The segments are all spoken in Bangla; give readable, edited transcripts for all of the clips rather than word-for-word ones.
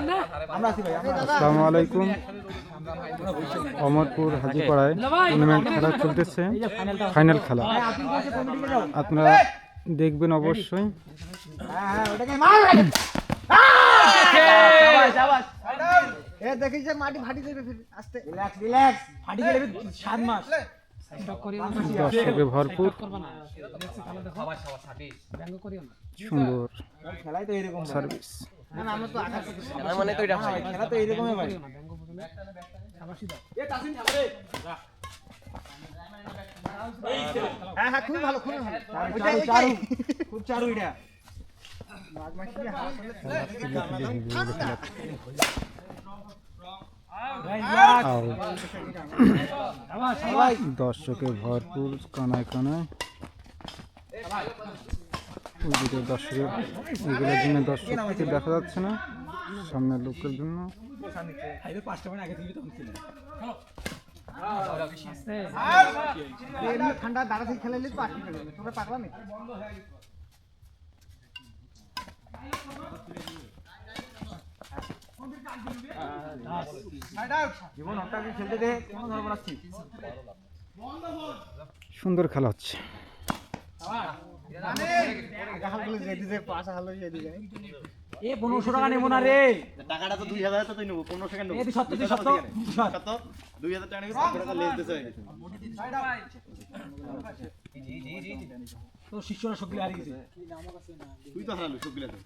আসসালামু আলাইকুম। অমরপুর হাজিপাড়ায় টুর্নামেন্ট খেলা চলতেছে, ফাইনাল খেলা আপনারা দেখবেন অবশ্যই। দর্শকে ভরপুর, সুন্দর সার্ভিস। খুবই ভালো, খুবই ভালো, খুব চারু এটা। দর্শকে ভরপুর, কানায় কানায়। দর্শকের এগুলোর জন্য দর্শককে দেখা যাচ্ছে না, সামনের লোকের জন্য। ঠান্ডা দাঁড়া থেকে খেলাইলে তো আটকে খেলে তোমরা পাগলা নাকি? সুন্দর খেলা হচ্ছে। এ 1500 টাকা নেবো না রে, টাকাটা তো 2000 তো তুই নেবো 1500 টাকা নেবো। এই 70 2000 টাকা নেবো 700 টাকা লেস দিতে হয়। তো শিষ্যরা সবগুলো হারিয়ে গেছে। তুই তো হারালো সবগুলো তো।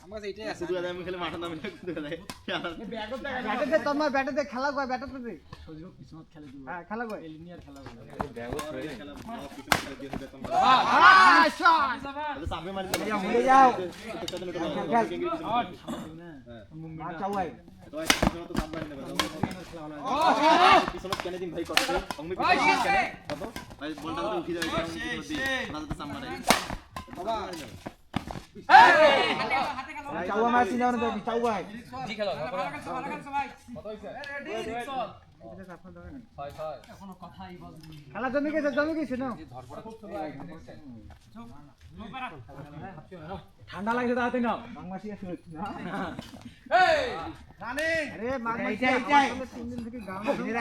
আমার কাছে এটাই আছে। 2000 আমি খেলে মাঠে নামে 2000। ব্যাটে দে তোমার, ব্যাটে দে খেলা কয়, ব্যাটে তো দে সজিব কিসমত খেলে দিব। হ্যাঁ খেলা কয় এলিনিয়ার খেলা কয়। ব্যাগও ধরে খেলা কিছু খেলে দিয়ে দিতে তোমরা। তাহলে সামনে মারি দাও। ভুলে যাও। মার চাও ভাই। তো আজ কিছু তো সামনে নেবে। কিসমত কেন দিন ভাই করতে? আমি পিছনে কেন? কত? ভাই বলটা তো উঠে যাবে কিসমত দি। রাতে তো সামনে নাই। বাবা চাও আমার সিনাও না দেবি, চাও ভাই জি খেলো ভালো খেলো সবাই কত হইছে রেডি চল এখনো কথাই বলনি। খেলা জমি গেছে না ঠান্ডা লাগছে তাতে না বাংলাদেশি আছে না। এই রানি আরে বাংলাদেশি এইটাই 3 দিন থেকে গান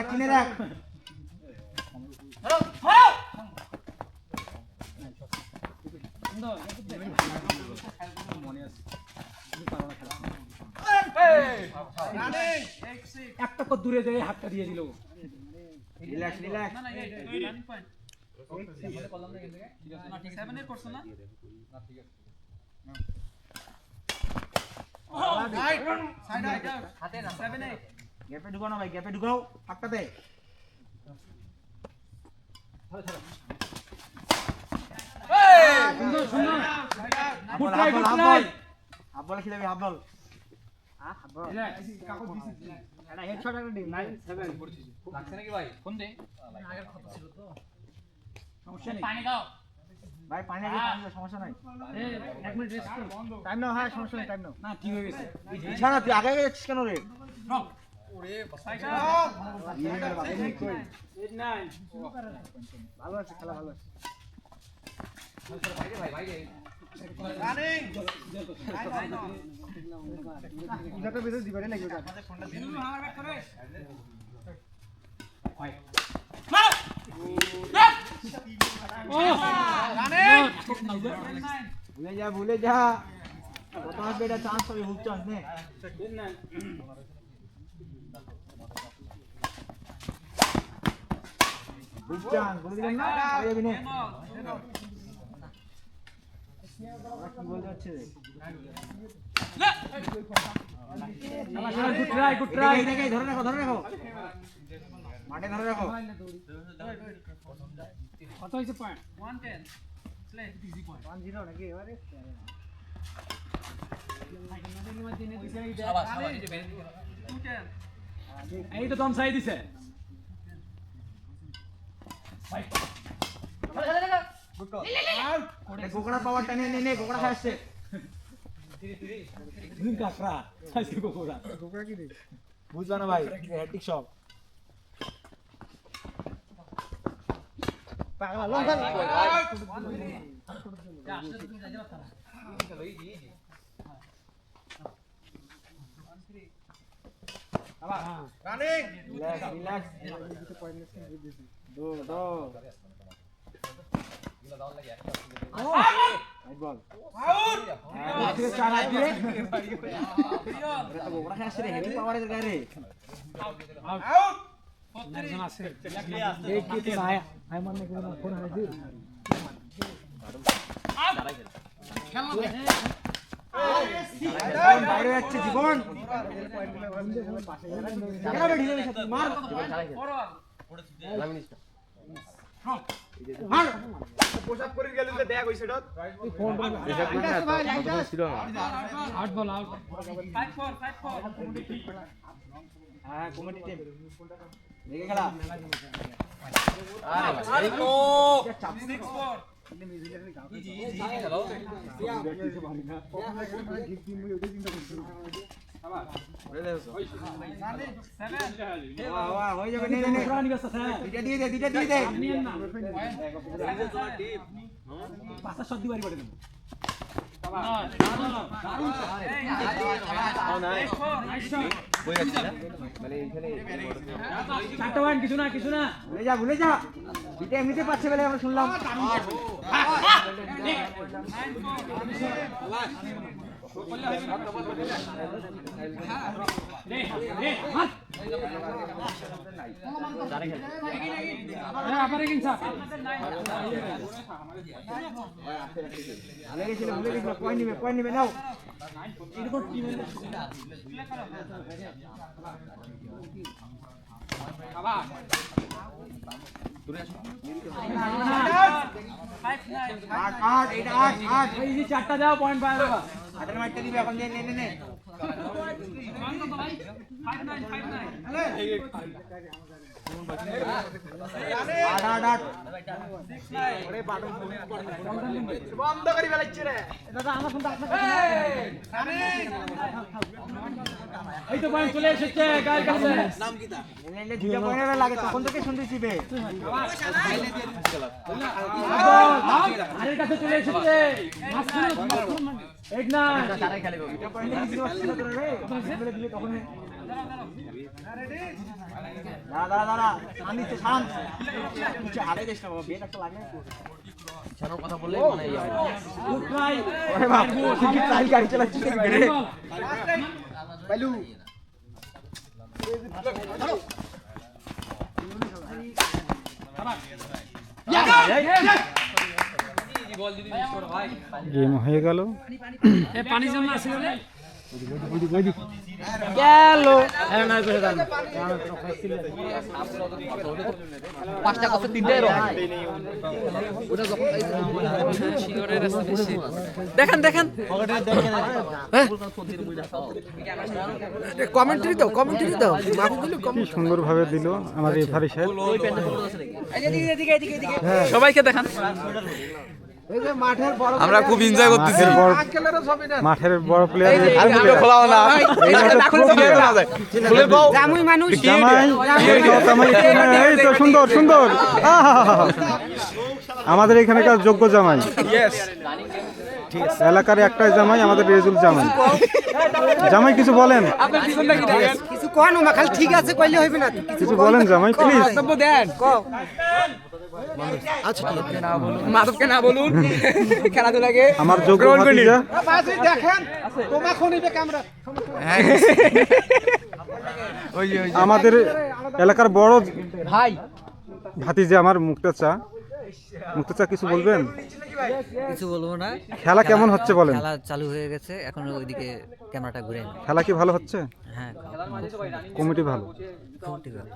কিনে রাখ ধরো ধরো সুন্দর মনে আছে এই রানি একটা কত দূরে যায় হাতটা দিয়ে দিল। Relax relax. না না এই রানি পয়েন্ট বলে করলাম না এখান থেকে না ঠিক 7 এর করছ না না ঠিক আছে রাইট সাইড আউট হাতে না 7 8 গ্যাপে ঢুকাও না ভাই, গ্যাপে ঢুকাও হাতটা দে। এই সুন্দর সুন্দর good try good try half ball খেলাবি, হাফ বল হাফ বল কাকু দিছি এটা হেডশট একটা দিন 9 7 পড়ছিস লাগছে নাকি ভাই কোন দে আগের কথা ছিল তো সমস্যা নেই পানি দাও ভাই, পানি আগে পানি দাও, সমস্যা নাই। এই 1 মিনিট রেস্ট কর, টাইম নাও। হ্যাঁ সমস্যা নাই, টাইম নাও। না ঠিক হয়ে গেছে। ইছানা তুই আগে যাচ্ছিস কেন রে? ওরে সাইড ভালো আছে খেলা, ভালো আছে। ভাই ভাই রানিং ইজাটা বেশি দিবারে নাকি ওটা আমাদের ফোনটা দিন আমার ব্যাক করে ভাই রানিং ভুলে যা প্রথম বেটা চান্স হবে, হুক চান্স নে হুক চান্স বলে দিলেন না পাই যাবি না। কি বলতে হচ্ছে রে? Good try, good try. দেখে ধরে রাখো, ধরে রাখো, মাঠে ধরে রাখো। কত হইছে পয়েন্ট? 110 স্লে ইজি পয়েন্ট 10 নাকি এবারে? শাবাশ শাবাশ এই যে বেরে 210 এই তো দম সাই দিছে ভাই। গোকড়া পাওয়ারটা নে গোকড়া খাচ্ছে কাকড়া খাইছে গোকড়া। গোকড়া কি রে বুঝবা না ভাই, হ্যাট্রিক সব পাগলা লঙ্কা আসলে তুমি যাইতে পারতা না চলো ইজি ইজি রানিং রিল্যাক্স দো বল আউট চার হাত দিয়ে ওরা খাসে রে হেভি পাওয়ারের গায়ে রে আউট একজন আছে এই কি তো আয় আয় মানে কোন ফোন হাজির খেলো বাইরে যাচ্ছে জীবন কেন ঢিলে গেছে মার মার পোশাক পরে গেল তো দেখ ওই সেটত ফোন পোশাক পরে না ছিল আউট বল আউট 5-4 হ্যাঁ কমিটি টিম দেখে খেলা আরে ও 6-4 কিছু না ভুলে যা এটা এমনিতে পাচ্ছে বলে আমরা শুনলাম পয়েন্ট নিবে নাও চারটা দাও পয়েন্ট পায় আটের মারটা দিবে এখন নে বন্ধ করি বেলাইছে রে দাদা আমার ফোনটা আপনার কাছে এই তো পয়েন্ট চলে এসেছে গায়ের কাছে নাম কি তা এনে দুটো পয়েন্ট লাগে তখন থেকে শুনতেছি বে আরের কাছে চলে এসেছে এক না তারাই খেলে দুটো পয়েন্ট কিছু আসছে না রে বলে দিলে তখন দাঁড়া শান দিচ্ছে শান হারে দেশ না বাবা বেট একটা লাগে ছাড়ার কথা বললে মানে গুড ট্রাই ওরে বাপ কি ট্রাই গাড়ি চালাচ্ছিস রে বাইলু গেম হয়ে গেল পানি জন্য আসলে গেল পাঁচটা কত তিনটাই রং দেখেন কমেন্ট্রি দাও কি সুন্দরভাবে দিল আমার রেফারি সাহেব সবাইকে দেখান আমরা খুব এনজয় করতেছি মাঠের বড় প্লেয়ার এই তো সুন্দর আমাদের এখানকার যোগ্য জামাই এলাকার একটাই জামাই আমাদের রেজুল জামাই কিছু বলেন কিছু কোন খালি ঠিক আছে কইলে হইবে না কিছু বলেন জামাই প্লিজ দেন মাধবকে না বলুন খেলাধুলাকে আমার যোগ্য ভাতিজা দেখেন তোমা খনিবে ক্যামেরা আমাদের এলাকার বড় ভাই ভাতিজা আমার মুক্তাচা কিছু বলবেন? কিছু বলবো না। খেলা কেমন হচ্ছে বলেন? খেলা চালু হয়ে গেছে, এখন ওইদিকে ক্যামেরাটা ঘুরে নি। খেলা কি ভালো হচ্ছে? হ্যাঁ, কমিটি ভালো। কমিটি ভালো।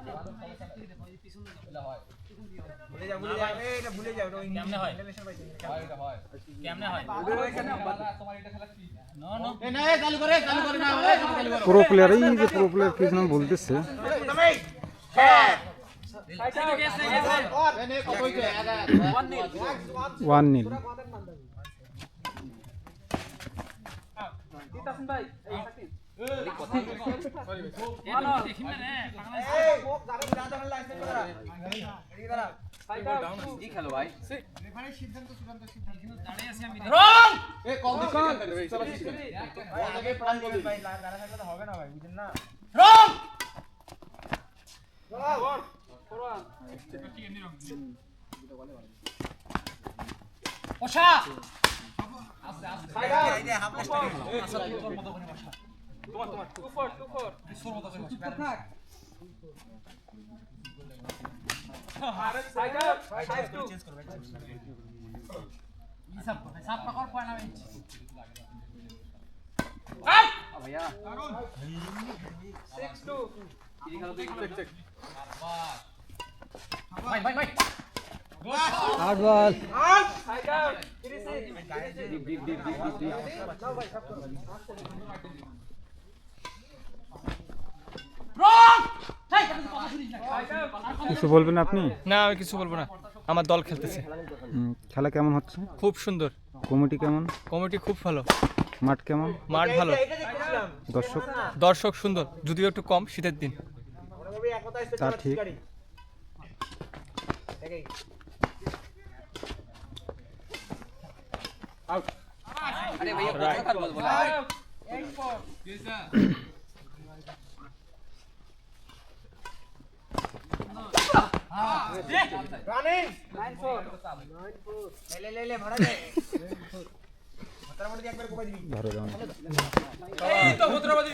প্রো প্লেয়ার, এই যে প্রো প্লেয়ার কি যেন বলতেছে। 1-0 ভাই কি খেলো ভাই হবে না ভাই বুঝেন না ওশা আট বল কিছু বলবেন আপনি? না আমি কিছু বলবো না, আমার দল খেলতেছে। খেলা কেমন হচ্ছে? খুব সুন্দর। কমিটি কেমন? কমিটি খুব ভালো। মাঠ কেমন? মাঠ ভালো। দর্শক? দর্শক সুন্দর, যদিও একটু কম শীতের দিন। তা ঠিক। আরে ভাইয়া কোথায় কাট বলবো না ধরো দাও।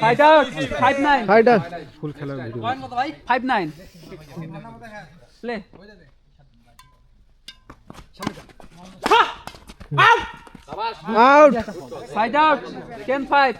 ফাইট আউট 5-9 ফাইটার ফুল খেলার video. 5-9 play out fight out 10-5